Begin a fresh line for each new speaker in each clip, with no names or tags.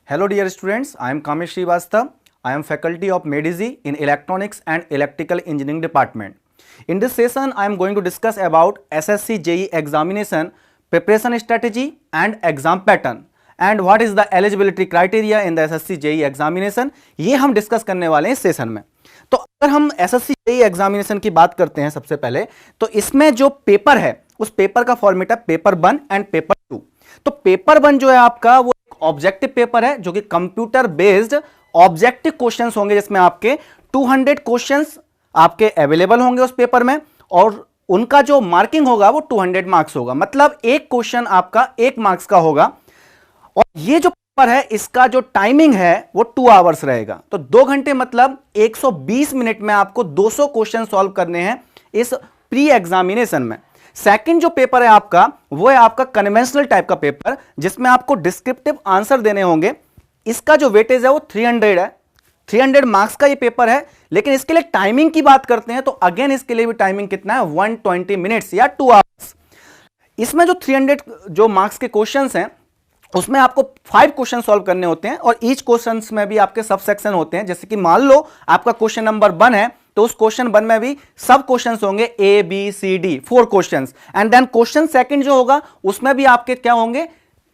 Hello dear students, I am Kamesh Srivastava. I am faculty of MEDISI in Electronics and Electrical Engineering Department. In this session, I am going to discuss about SSC JEE examination, preparation strategy and exam pattern and what is the eligibility criteria in the SSC JEE examination. ये हम discuss करने वाले हैं इस session में। तो अगर हम SSC JEE एग्जामिनेशन की बात करते हैं सबसे पहले, तो इसमें जो पेपर है उस पेपर का फॉर्मेट है पेपर 1 एंड पेपर 2। तो पेपर 1 जो है आपका वो ऑब्जेक्टिव पेपर है जो कि कंप्यूटर बेस्ड ऑब्जेक्टिव क्वेश्चंस होंगे, जिसमें आपके 200 क्वेश्चंस आपके अवेलेबल होंगे उस पेपर में और उनका जो मार्किंग होगा वो 200 मार्क्स होगा। मतलब एक क्वेश्चन आपका 1 मार्क्स का होगा और ये जो पेपर है इसका जो टाइमिंग है वो 2 आवर्स रहेगा। तो 2 घंटे मतलब 120 मिनट में आपको 200 क्वेश्चन सॉल्व करने हैं इस प्री एग्जामिनेशन में। सेकंड जो पेपर है आपका वो है आपका कन्वेंशनल टाइप का पेपर, जिसमें आपको डिस्क्रिप्टिव आंसर देने होंगे। इसका जो वेटेज है वो 300 है, 300 मार्क्स का ये पेपर है। लेकिन इसके लिए टाइमिंग की बात करते हैं तो अगेन इसके लिए भी टाइमिंग कितना है, 120 मिनट्स या 2 आवर्स। इसमें जो 300 जो मार्क्स के क्वेश्चंस हैं उसमें आपको 5 क्वेश्चन सॉल्व करने होते हैं और ईच क्वेश्चन में भी आपके सब सेक्शन होते हैं। जैसे कि मान लो आपका क्वेश्चन नंबर 1 है तो उस क्वेश्चन 1 में भी सब क्वेश्चंस होंगे A B C D 4 questions and then question second जो होगा उसमें भी आपके क्या होंगे,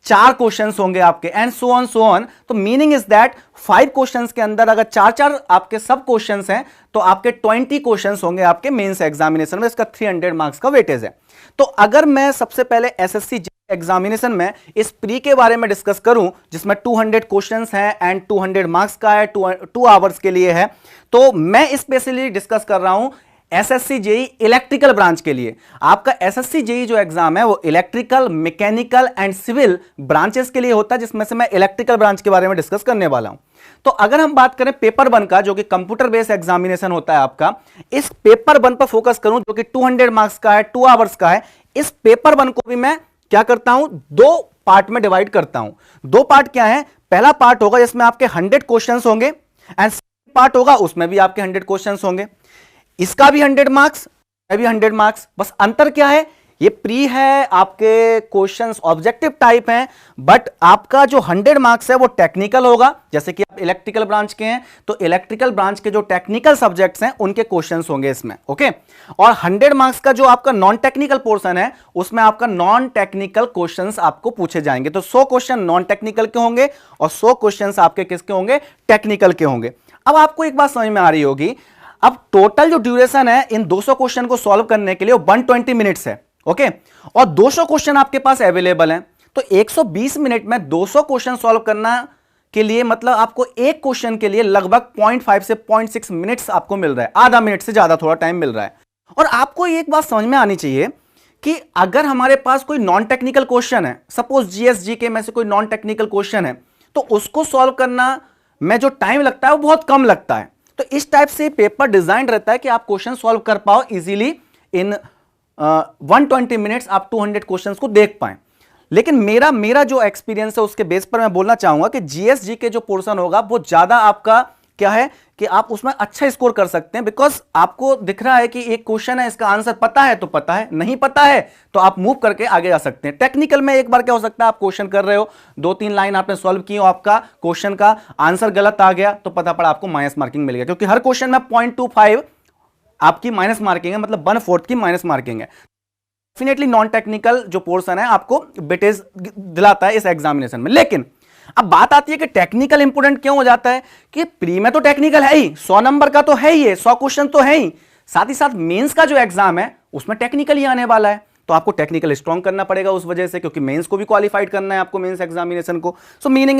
4 क्वेश्चंस होंगे आपके एंड सो ऑन। तो मीनिंग इज दैट 5 क्वेश्चंस के अंदर अगर 4 आपके सब क्वेश्चंस हैं तो आपके 20 क्वेश्चंस होंगे आपके मेंस एग्जामिनेशन में। इसका 300 मार्क्स का वेटेज है। तो अगर मैं सबसे पहले एसएससी एग्जामिनेशन में इस प्री के बारे में डिस्कस करूं जिसमें 200 क्वेश्चंस हैं एंड 200 मार्क्स का है, 2 आवर्स के लिए है, तो मैं स्पेशली डिस्कस कर रहा हूं एसएससी जेई इलेक्ट्रिकल ब्रांच के लिए। आपका एसएससी जेई जो एग्जाम है वो electrical, mechanical and civil branches के लिए होता है, जिसमें से मैं इलेक्ट्रिकल ब्रांच के बारे में डिस्कस करने वाला हूं। तो अगर हम बात करें पेपर 1 का जो कि कंप्यूटर बेस्ड एग्जामिनेशन होता है आपका, इस पेपर 1 पर फोकस करूं जो कि 200 मार्क्स का है, 2 आवर्स का है। इस पेपर 1 को भी मैं क्या करता हूं, 2 पार्ट में डिवाइड करता हूं। 2 पार्ट क्या है, पहला पार्ट होगा जिसमें आपके 100 क्वेश्चंस होंगे एंड सेकंड पार्ट होगा उसमें भी आपके 100 क्वेश्चंस होंगे। इसका भी 100 मार्क्स, भी 100 मार्क्स। बस अंतर क्या है, ये प्री है, आपके क्वेश्चंस ऑब्जेक्टिव टाइप हैं, बट आपका जो 100 मार्क्स है वो टेक्निकल होगा। जैसे कि आप इलेक्ट्रिकल ब्रांच के हैं तो इलेक्ट्रिकल ब्रांच के जो टेक्निकल सब्जेक्ट्स हैं उनके क्वेश्चंस होंगे इसमें, ओके। और 100 मार्क्स का जो आपका नॉन टेक्निकल पोर्शन है उसमें आपका नॉन टेक्निकल क्वेश्चंस आपको पूछे जाएंगे। तो 100 क्वेश्चन नॉन टेक्निकल के होंगे और 100 क्वेश्चंस आपके किसके होंगे, टेक्निकल के होंगे। अब आपको एक बात समझ में आ रही होगी, अब टोटल जो ड्यूरेशन है इन 200 क्वेश्चन को सॉल्व करने के लिए 120 मिनट्स है, ओके। और 200 क्वेश्चन आपके पास अवेलेबल हैं, तो 120 मिनट में 200 क्वेश्चन सॉल्व करना के लिए मतलब आपको एक क्वेश्चन के लिए लगभग 0.5 से 0.6 मिनट्स आपको मिल रहा है, आधा मिनट से ज्यादा थोड़ा टाइम मिल रहा है। और आपको एक बात समझ में आनी चाहिए कि अगर हमारे पास कोई नॉन टेक्निकल क्वेश्चन है, सपोज जीएसजी के में से कोई नॉन टेक्निकल क्वेश्चन है, तो उसको सॉल्व करना में जो टाइम लगता है वो बहुत कम लगता है। तो इस टाइप से पेपर डिजाइन रहता है कि आप क्वेश्चन सॉल्व कर पाओ इजीली इन 120 मिनट्स, आप 200 क्वेश्चंस को देख पाएं। लेकिन मेरा जो एक्सपीरियंस है उसके बेस पर मैं बोलना चाहूंगा कि जीएसजी के जो पोर्शन होगा वो ज्यादा आपका क्या है कि आप उसमें अच्छा स्कोर कर सकते हैं, बिकॉज आपको दिख रहा है कि एक क्वेश्चन है, इसका आंसर पता है तो पता है, नहीं पता है तो आप मूव करके आगे जा सकते हैं। टेक्निकल में एक बार क्या हो सकता है, आप क्वेश्चन कर रहे हो, 2-3 लाइन आपने सॉल्व की हो, आपका क्वेश्चन का आंसर गलत आ गया तो पता पड़ा आपको माइनस मार्किंग मिल गया, क्योंकि हर क्वेश्चन में 0.25 आपकी माइनस मार्किंग है, मतलब 1/4 की माइनस मार्किंग है। डेफिनेटली नॉन टेक्निकल जो पोर्शन है आपको वेटेज दिलाता है इस एग्जामिनेशन में। लेकिन अब बात आती है कि टेक्निकल इंपोर्टेंट क्यों हो जाता है, कि प्री में तो टेक्निकल है ही, 100 नंबर का तो है ही, 100 क्वेश्चन तो है ही, साथ ही साथ मेंस का जो एग्जाम है उसमें टेक्निकल ही आने वाला है, तो आपको टेक्निकल स्ट्रॉन्ग करना पड़ेगा उस वजह से, क्योंकि मेंस को भी क्वालिफाइड करना है आपको, मेंस एग्जामिनेशन को। सो मीनिंग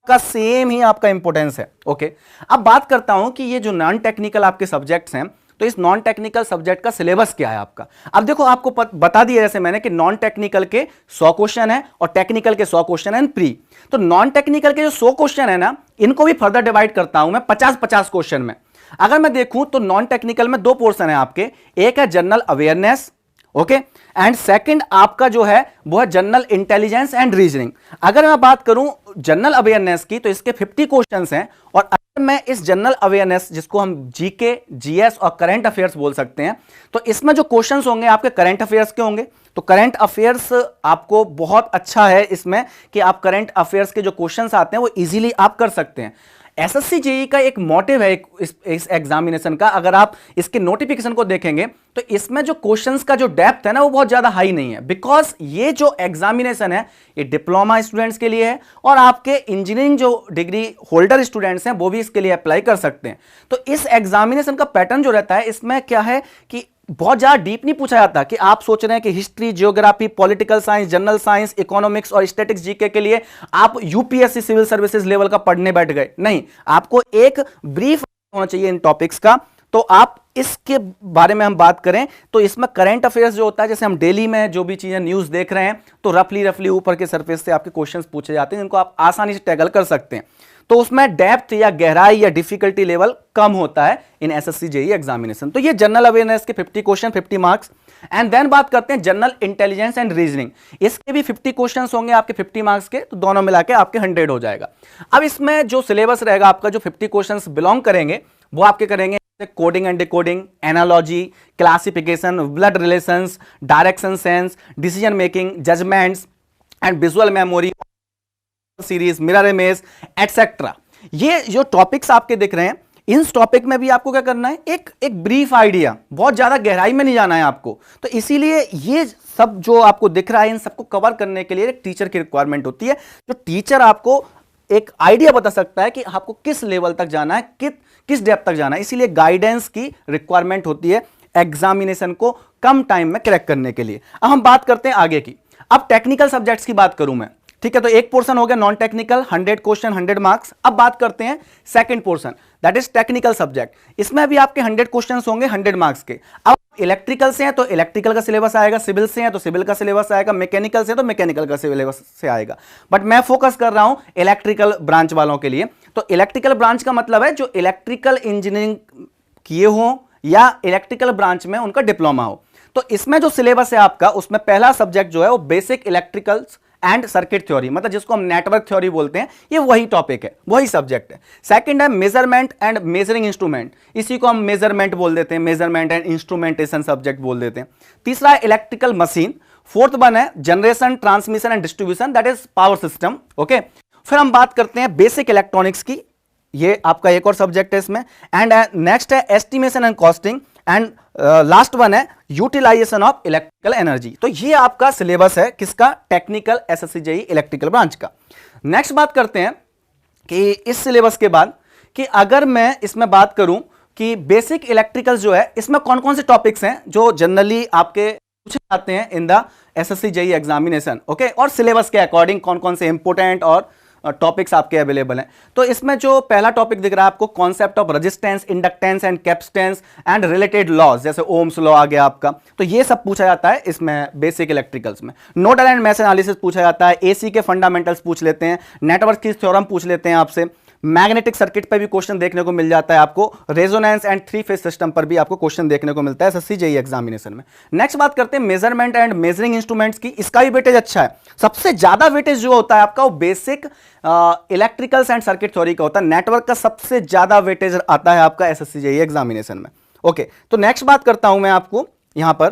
का सेम ही आपका इंपोर्टेंस है, ओके। अब बात करता हूं कि ये जो नॉन टेक्निकल आपके सब्जेक्ट्स हैं, तो इस नॉन टेक्निकल सब्जेक्ट का सिलेबस क्या है आपका। अब देखो आपको बता दिया जैसे मैंने कि नॉन टेक्निकल के 100 क्वेश्चन है और टेक्निकल के 100 क्वेश्चन है प्री। तो नॉन टेक्निकल के जो 100 क्वेश्चन है ना, इनको भी फर्दर डिवाइड करता हूं मैं 50-50 क्वेश्चन में। अगर मैं देखूं तो नॉन टेक्निकल में 2 पोर्शन है आपके, एक है general awareness okay. And second आपका जो है वो है जनरल इंटेलिजेंस एंड रीजनिंग। अगर मैं बात करूं जनरल अवेयरनेस की तो इसके 50 क्वेश्चंस हैं, और अगर मैं इस जनरल अवेयरनेस जिसको हम जीके, जीएस और करंट अफेयर्स बोल सकते हैं, तो इसमें जो क्वेश्चंस होंगे आपके करंट अफेयर्स के होंगे। तो करंट अफेयर्स आपको बहुत अच्छा है इसमें कि आप करंट अफेयर्स के जो क्वेश्चंस आते हैं वो इजीली आप कर सकते हैं। एसएससी जेईई का एक मोटिव है इस एग्जामिनेशन का, अगर आप इसके नोटिफिकेशन को देखेंगे तो इसमें जो क्वेश्चंस का जो डेप्थ है ना वो बहुत ज्यादा हाई नहीं है, बिकॉज ये जो एग्जामिनेशन है ये डिप्लोमा स्टूडेंट्स के लिए है, और आपके इंजीनियरिंग जो डिग्री होल्डर स्टूडेंट्स हैं वो भी इसके लिए अप्लाई कर सकते हैं। तो इस एग्जामिनेशन का पैटर्न जो रहता है इसमें क्या है कि बहुत ज्यादा डीप नहीं पूछा जाता कि आप सोच रहे हैं कि history, geography, political science, general science, economics और स्टैटिक्स जीके के लिए आप यूपीएससी सिविल सर्विसेज लेवल का पढ़ने बैठ गए। नहीं, आपको एक ब्रीफ होना चाहिए इन टॉपिक्स का। तो आप इसके बारे में हम बात करें तो इसमें करंट अफेयर्स जो होता है, जैसे हम डेली में जो भी चीजें न्यूज देख रहे हैं तो रफली ऊपर के सरफेस से आपके क्वेश्चंस पूछे जाते हैं जिनको आप आसानी से टैकल कर सकते हैं। तो उसमें डेप्थ या गहराई या डिफिकल्टी लेवल कम होता है इन एसएससी जेईई एग्जामिनेशन। तो ये जनरल अवेयरनेस के 50 क्वेश्चन, 50 मार्क्स। एंड देन बात करते हैं जनरल इंटेलिजेंस एंड रीजनिंग। इसके भी 50 क्वेश्चंस होंगे आपके 50 मार्क्स के, तो दोनों मिला के आपके 100 हो जाएगा। अब इसमें जो सिलेबस रहेगा आपका, जो 50 क्वेश्चंस बिलोंग करेंगे वो आपके करेंगे coding and decoding, analogy, classification, blood relations, direction sense, decision making, judgements and visual memory, series, mirror image etcetera. ये जो टॉपिक्स आपके दिख रहे हैं, इन टॉपिक में भी आपको क्या करना है, एक ब्रीफ आइडिया, बहुत ज्यादा गहराई में नहीं जाना है आपको। तो इसीलिए ये सब जो आपको दिख रहा है इन सबको कवर करने के लिए एक टीचर की रिक्वायरमेंट होती है। जो टीचर आपको एक आइडिया बता सकता है कि आपको किस लेवल तक जाना है, किस डेप्थ तक जाना है। इसीलिए गाइडेंस की रिक्वायरमेंट होती है एग्जामिनेशन को कम टाइम में क्रैक करने के लिए। अब हम बात करते हैं आगे की। अब टेक्निकल सब्जेक्ट्स की बात करूं मैं, ठीक है। तो एक पोर्शन हो गया नॉन टेक्निकल, 100 क्वेश्चन, 100 मार्क्स। अब बात करते हैं second portion, that is technical subject. इसमें भी आपके 100 क्वेश्चन होंगे 100 मार्क्स के। अब इलेक्ट्रिकल से हैं तो इलेक्ट्रिकल का सिलेबस आएगा, सिविल से हैं तो सिविल का सिलेबस आएगा, मैकेनिकल से तो मैकेनिकल का सिलेबस से आएगा। बट मैं फोकस कर रहा हूं इलेक्ट्रिकल ब्रांच वालों के लिए। तो इलेक्ट्रिकल ब्रांच का मतलब है जो इलेक्ट्रिकल इंजीनियरिंग किए हो या इलेक्ट्रिकल ब्रांच में उनका डिप्लोमा हो। तो इसमें जो सिलेबस है आपका, उसमें पहला सब्जेक्ट जो है वो basic electricals and circuit theory, मतलब जिसको हम नेटवर्क थ्योरी बोलते हैं, ये वही टॉपिक है, वही सब्जेक्ट है। सेकंड है मेजरमेंट एंड मेजरिंग इंस्ट्रूमेंट, इसी को हम मेजरमेंट बोल देते हैं, मेजरमेंट एंड इंस्ट्रूमेंटेशन सब्जेक्ट बोल देते हैं। तीसरा है इलेक्ट्रिकल मशीन। फोर्थ वन है generation, transmission and distribution, that is power system. Okay, फिर हम बात करते हैं बेसिक इलेक्ट्रॉनिक्स की, ये आपका एक और सब्जेक्ट है इसमें। एंड नेक्स्ट है estimation and costing, and last one है यूटिलाइजेशन ऑफ इलेक्ट्रिकल एनर्जी। तो ये आपका सिलेबस है किसका, technical SSC JEE electrical branch का। नेक्स्ट बात करते हैं कि इस सिलेबस के बाद कि अगर मैं इसमें बात करूं कि बेसिक इलेक्ट्रिकल जो है इसमें कौन कौन से टॉपिक्स हैं जो जनरली आपके पूछे जाते हैं in the assessee JEE examination. Okay, और सिलेबस के अकॉर्डिंग कौन कौन से इंपोर्टेंट और टॉपिक्स आपके अवेलेबल हैं। तो इसमें जो पहला टॉपिक दिख रहा है आपको, concept of resistance, inductance and capacitance and related laws, जैसे ओम्स लॉ आ गया आपका। तो ये सब पूछा जाता है इसमें बेसिक इलेक्ट्रिकल्स में। नोडल एंड मेश एनालिसिस पूछा जाता है, एसी के फंडामेंटल्स पूछ लेते हैं, नेटवर्क की थ्योरम पूछ लेते हैं आपसे, मैग्नेटिक सर्किट पर भी क्वेश्चन देखने को मिल जाता है आपको, resonance and three phase system पर भी आपको क्वेश्चन देखने को मिलता है एसएससी जेईई एग्जामिनेशन में। नेक्स्ट बात करते हैं मेजरमेंट एंड मेजरिंग इंस्ट्रूमेंट्स की। इसका भी वेटेज अच्छा है, सबसे ज्यादा वेटेज जो होता है आपका वो basic electricals and circuit theory का होता है। नेटवर्क का सबसे ज्यादा वेटेज आता है आपका एसएससी जेईई एग्जामिनेशन में। ओके, तो नेक्स्ट बात करता हूं मैं आपको यहां पर।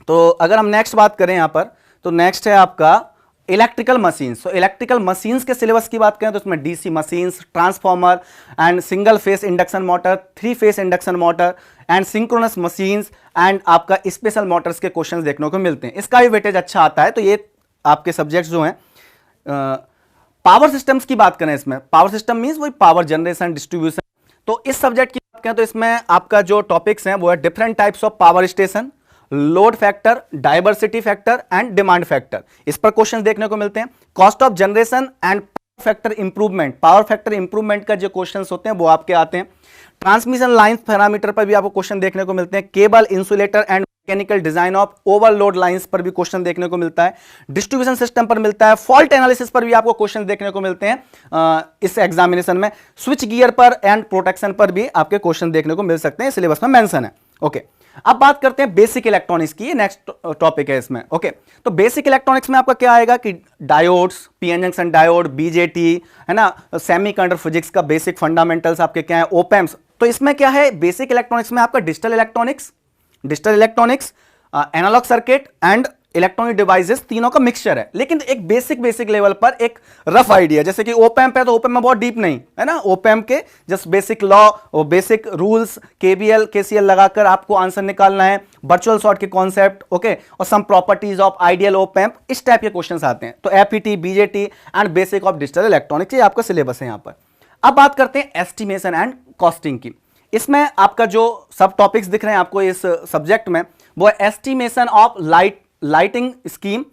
तो अगर हम नेक्स्ट बात करें यहां पर, तो नेक्स्ट है आपका इलेक्ट्रिकल मशीन्स। तो इलेक्ट्रिकल मशीन्स के सिलेबस की बात करें तो इसमें DC machines, transformer and single phase induction motor, three phase induction motor and synchronous machines and आपका स्पेशल मोटर्स के क्वेश्चंस देखने को मिलते हैं। इसका भी वेटेज अच्छा आता है। तो ये आपके सब्जेक्ट्स जो हैं। पावर सिस्टम्स की बात करें, इसमें पावर सिस्टम मींस वही पावर जनरेशन, डिस्ट्रीब्यूशन। तो इस सब्जेक्ट की बात करें तो इसमें आपका जो टॉपिक्स हैं वो है different types of power station, load factor, diversity factor and demand factor. इस पर क्वेश्चन देखने को मिलते हैं। Cost of generation and factor improvement, power factor improvement का जो क्वेश्चंस होते हैं वो आपके आते हैं। ट्रांसमिशन लाइंस पैरामीटर पर भी आपको क्वेश्चन देखने को मिलते हैं। Cable, insulator and mechanical design of overload lines पर भी क्वेश्चन देखने को मिलता है। डिस्ट्रीब्यूशन सिस्टम पर मिलता है। फॉल्ट एनालिसिस पर भी आपको क्वेश्चन देखने को मिलते हैं इस एग्जामिनेशन में। स्विच गियर पर एंड प्रोटेक्शन पर भी आपके क्वेश्चन देखने को मिल सकते हैं, सिलेबस में मेंशन है। ओके, अब बात करते हैं बेसिक इलेक्ट्रॉनिक्स की, ये नेक्स्ट टॉपिक है इसमें। ओके, तो बेसिक इलेक्ट्रॉनिक्स में आपका क्या आएगा कि diodes, PN junction diode, BJT, है ना, सेमीकंडक्टर फिजिक्स का बेसिक फंडामेंटल्स आपके क्या है, ओपैम्प्स। तो इसमें क्या है, बेसिक इलेक्ट्रॉनिक्स में आपका digital electronics, analogue circuit and electronic devices, तीनों का मिक्सचर है। लेकिन एक बेसिक लेवल पर एक रफ आइडिया, जैसे कि ओपैम्प है तो ओपैम्प में बहुत डीप नहीं है ना, ओपैम्प के जस्ट बेसिक लॉ और बेसिक रूल्स, केवीएल केसीएल लगाकर आपको आंसर निकालना है, वर्चुअल शॉर्ट के कॉन्सेप्ट, ओके, और some properties of ideal op amp, इस टाइप के क्वेश्चंस आते हैं। तो FET, BJT and basic of digital electronics, ये आपका सिलेबस है यहां पर। अब बात करते हैं एस्टिमेशन एंड कॉस्टिंग की। इसमें आपका जो सब टॉपिक्स दिख रहे हैं आपको इस सब्जेक्ट में, वो है estimation of lighting scheme,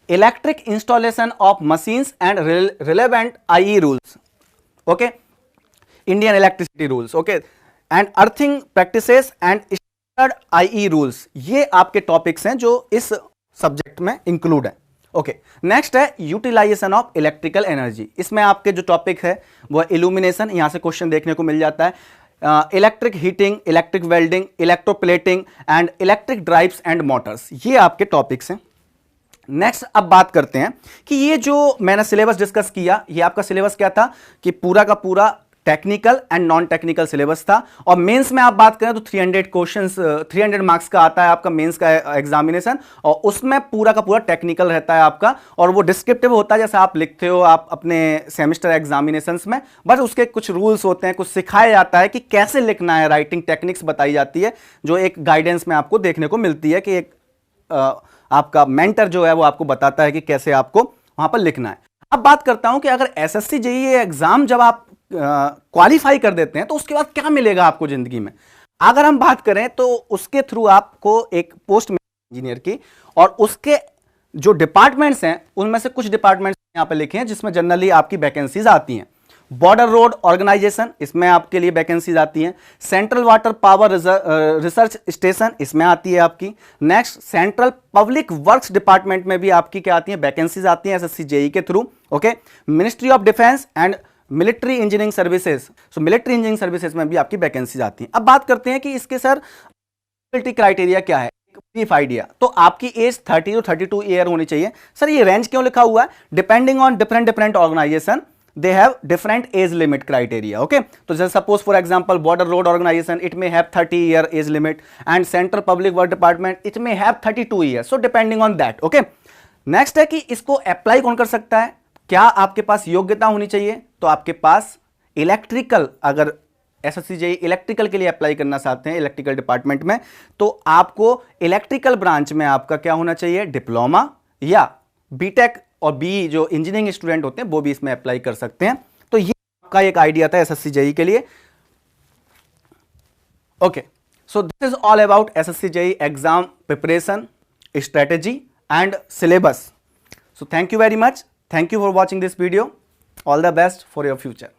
electric installation of machines and relevant IE rules, okay, Indian electricity rules, okay, and earthing practices and standard IE rules. ये आपके टॉपिक्स हैं जो इस सब्जेक्ट में इंक्लूड है। ओके, नेक्स्ट है यूटिलाइजेशन ऑफ इलेक्ट्रिकल एनर्जी। इसमें आपके जो टॉपिक है वो इल्यूमिनेशन, यहां से क्वेश्चन देखने को मिल जाता है, electric heating, electric welding, electroplating and electric drives and Motors, ये आपके टॉपिक्स हैं। नेक्स्ट अब बात करते हैं कि ये जो मैंने सिलेबस डिस्कस किया, ये आपका सिलेबस क्या था कि पूरा का पूरा technical and non technical syllabus था। और मेंस में आप बात करें तो 300 क्वेश्चंस, 300 मार्क्स का आता है आपका मेंस का एग्जामिनेशन, और उसमें पूरा का पूरा टेक्निकल रहता है आपका, और वो डिस्क्रिप्टिव होता है जैसे आप लिखते हो आप अपने सेमेस्टर एग्जामिनेशंस में, बस उसके कुछ रूल्स होते हैं, कुछ सिखाया जाता है कि कैसे लिखना है, राइटिंग टेक्निक्स बताई जाती है, जो एक गाइडेंस में आपको देखने को मिलती है कि एक आपका मेंटर जो है वो आपको बताता है कि कैसे आपको वहां पर लिखना है। अब बात करता हूं कि अगर एसएससी जेईई एग्जाम जब आप क्वालिफाई कर देते हैं तो उसके बाद क्या मिलेगा आपको जिंदगी में। अगर हम बात करें तो उसके थ्रू आपको एक पोस्ट इंजीनियर की, और उसके जो डिपार्टमेंट्स हैं उनमें से कुछ डिपार्टमेंट्स यहां पर लिखे हैं जिसमें जनरली आपकी वैकेंसीज आती हैं। बॉर्डर रोड ऑर्गेनाइजेशन, इसमें आपके लिए वैकेंसीज आती हैं। Central water power research station, इसमें आती है आपकी। Next, central public works department में भी आपकी क्या आती है, वैकेंसीज आती हैं एसएससी जेईई के through. Okay, ministry of defence and military engineering services, so military engineering services में भी आपकी वैकेंसीज आती हैं। अब बात करते हैं कि इसके सर एलिजिबिलिटी क्राइटेरिया क्या है, ब्रीफ आइडिया। तो आपकी एज 30 to 32 ईयर होनी चाहिए। सर ये रेंज क्यों लिखा हुआ है, depending on different organisation they have different age limit criteria, okay? तो जैसे suppose for example border road organization, it may have 30-year age limit, and central public work department it may have 32 years, so depending on that, okay? next है कि इसको apply कौन कर सकता है, क्या आपके पास योग्यता होनी चाहिए, तो आपके पास इलेक्ट्रिकल, अगर एसएससी जेईई इलेक्ट्रिकल के लिए अप्लाई करना चाहते हैं इलेक्ट्रिकल डिपार्टमेंट में, तो आपको इलेक्ट्रिकल ब्रांच में आपका क्या होना चाहिए, डिप्लोमा या बीटेक, और बी जो इंजीनियरिंग स्टूडेंट होते हैं वो भी इसमें अप्लाई कर सकते हैं। तो ये आपका एक आइडिया था एसएससी जेईई के लिए। Okay, so this is all about SSC JEE exam preparation strategy and syllabus. So thank you very much, thank you for watching this video, all the best for your future.